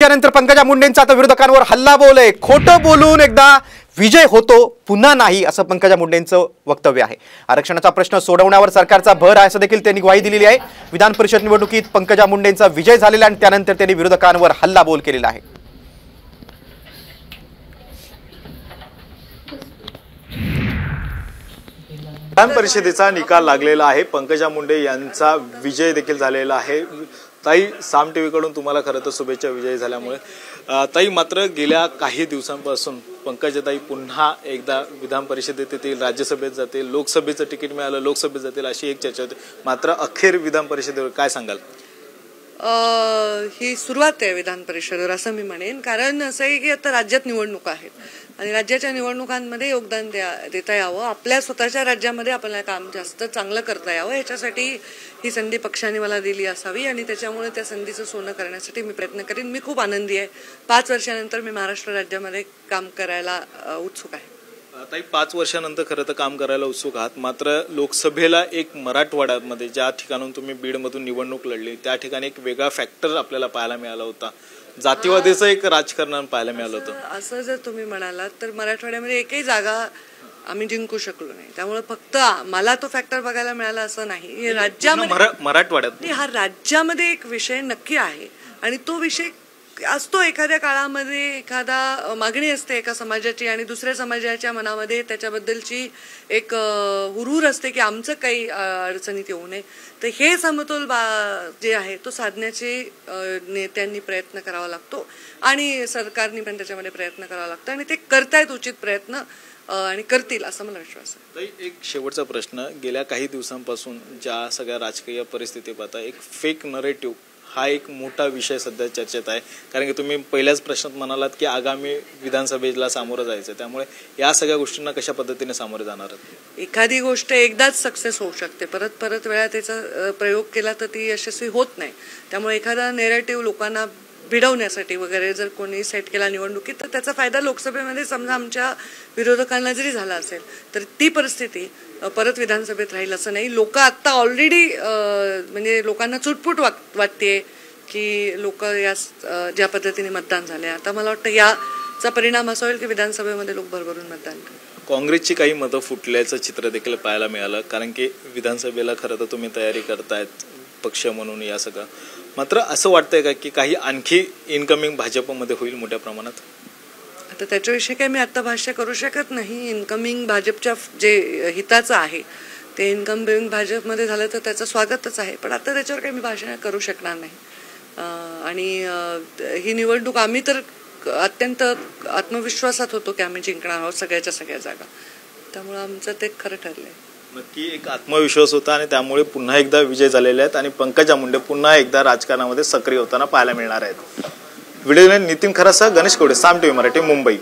त्यानंतर पंकजा मुंडेंचा आता विरोधकांवर हल्लाबोल आहे। खोटं बोलून एकदा विजय होतो पुन्हा नाही असं पंकजा मुंडेंचं वक्तव्य आहे। आरक्षणाचा प्रश्न सोडवण्यावर सरकारचा भर आहे असं देखील त्यांनी ग्वाही दिलेली आहे। विधान परिषद निवडणुकीत पंकजा मुंडेंचा विजय झालेला आणि त्यानंतर त्यांनी विरोधकांवर हल्लाबोल केलेला आहे। विधान परिषदेचा निकाल लागलेला आहे। पंकजा मुंडे यांचा विजय देखील झालेला आहे। ताई, साम टीव्ही कडून तुम्हाला खरं तर शुभेच्छा विजयी झाल्यामुळे। ताई, मात्र गेल्या काही दिवसांपासून पंकजाताई पुन्हा एकदा विधान परिषदेत येतील, राज्यसभेत जातील, लोकसभेचं तिकीट मिळालं लोकसभेत जातील अशी एक चर्चा होती। मात्र अखेर विधान परिषदेवर काय सांगाल? ही सुरुवात आहे विधान परिषदेवर असं मी म्हणेन। कारण असं आहे की आता राज्यात निवडणुका आहेत आणि राज्याच्या निवडणुकांमध्ये योगदान देता यावं, आपल्या स्वतःच्या राज्यामध्ये आपल्याला काम जास्त चांगलं करता यावं, याच्यासाठी ही संधी पक्षाने मला दिली असावी आणि त्याच्यामुळे त्या संधीचं सोनं करण्यासाठी मी प्रयत्न करीन। मी खूप आनंदी आहे। 5 वर्षानंतर मी महाराष्ट्र राज्यामध्ये काम करायला उत्सुक आहे। ताई, 5 वर्षानंतर खरं तर काम करायला उत्सुक आहात। मात्र लोकसभेला एक मराठवाड्यामध्ये ज्या ठिकाणून तुम्ही बीडमधून निवडणूक लढली त्या ठिकाणी एक वेगळा फॅक्टर आपल्याला पाहायला मिळाला होता, जातीवादीचं एक राजकारण पाहायला मिळालं होतं। असं जर तुम्ही म्हणालात तर मराठवाड्यामध्ये एकही जागा आम्ही जिंकू शकलो नाही, त्यामुळे फक्त मला तो फॅक्टर बघायला मिळाला असं नाही। राज्यामध्ये मराठवाड्यात हा राज्यामध्ये एक विषय नक्की आहे आणि तो विषय असतो। एखाद्या काळामध्ये एखादा मागणी असते एका समाजाची आणि दुसऱ्या समाजाच्या मनामध्ये त्याच्याबद्दलची एक हुरूर असते की आमचं काही अडचणीत येऊ नये। तर हे समतोल जे आहे तो साधण्याचे नेत्यांनी प्रयत्न करावा लागतो आणि सरकारने पण त्याच्यामध्ये प्रयत्न करावा लागतो आणि ते करतायत उचित प्रयत्न आणि करतील असं मला विश्वास आहे। एक शेवटचा प्रश्न, गेल्या काही दिवसांपासून ज्या सगळ्या राजकीय परिस्थिती पाहता एक फेक नरेटिव्ह हा एक मोठा विषय सध्या चर्चेत आहे। कारण की तुम्ही पहिल्याच प्रश्नात म्हणालात की आगामी विधानसभेला सामोरं जायचं, त्यामुळे या सगळ्या गोष्टींना कशा पद्धतीने सामोरे जाणार? एखादी गोष्ट एकदाच सक्सेस होऊ शकते, परत परत वेळा त्याचा प्रयोग केला तर ती यशस्वी होत नाही। त्यामुळे एखादा नेरेटिव्ह लोकांना भिडवण्यासाठी वगैरे जर कोणी सेट केला निवडणुकीत तर त्याचा फायदा लोकसभेमध्ये समजा आमच्या विरोधकांना जरी झाला असेल तर ती परिस्थिती परत विधानसभेत राहील असं नाही। लोक आता ऑलरेडी म्हणजे लोकांना चुटपुट वाटते की लोक या ज्या पद्धतीने मतदान झाले, आता मला वाटतं याचा परिणाम असा होईल की विधानसभेमध्ये लोक भरभरून मतदान करतील। काँग्रेसची काही मतं फुटल्याचं चित्र देखील पाहायला मिळालं, कारण की विधानसभेला खरं तर तुम्ही तयारी करतायत पक्ष म्हणून या सगळं। मात्र असं वाटतंय का की काही आणखी इनकमिंग भाजपमध्ये होईल मोठ्या प्रमाणात? आता त्याच्याविषयी काही मी आता भाष्य करू शकत नाही। इनकमिंग भाजपच्या जे हिताचं आहे ते इनकमिंग भाजपमध्ये झालं तर त्याचं स्वागतच आहे, पण आता त्याच्यावर काही मी भाषण करू शकणार नाही। आणि ही निवडणूक आम्ही तर अत्यंत आत्मविश्वासात होतो की आम्ही जिंकणार आहोत सगळ्याच्या सगळ्या जागा, त्यामुळे आमचं ते खरं ठरलंय। नक्की एक आत्मविश्वास होता आणि त्यामुळे पुन्हा एकदा विजय झालेले आहेत आणि पंकजा मुंडे पुन्हा एकदा राजकारणामध्ये सक्रिय होताना पाहायला मिळणार आहेत। व्हिडिओ नितीन खरासह गणेश कवडे, साम टीव्ही मराठी, मुंबई।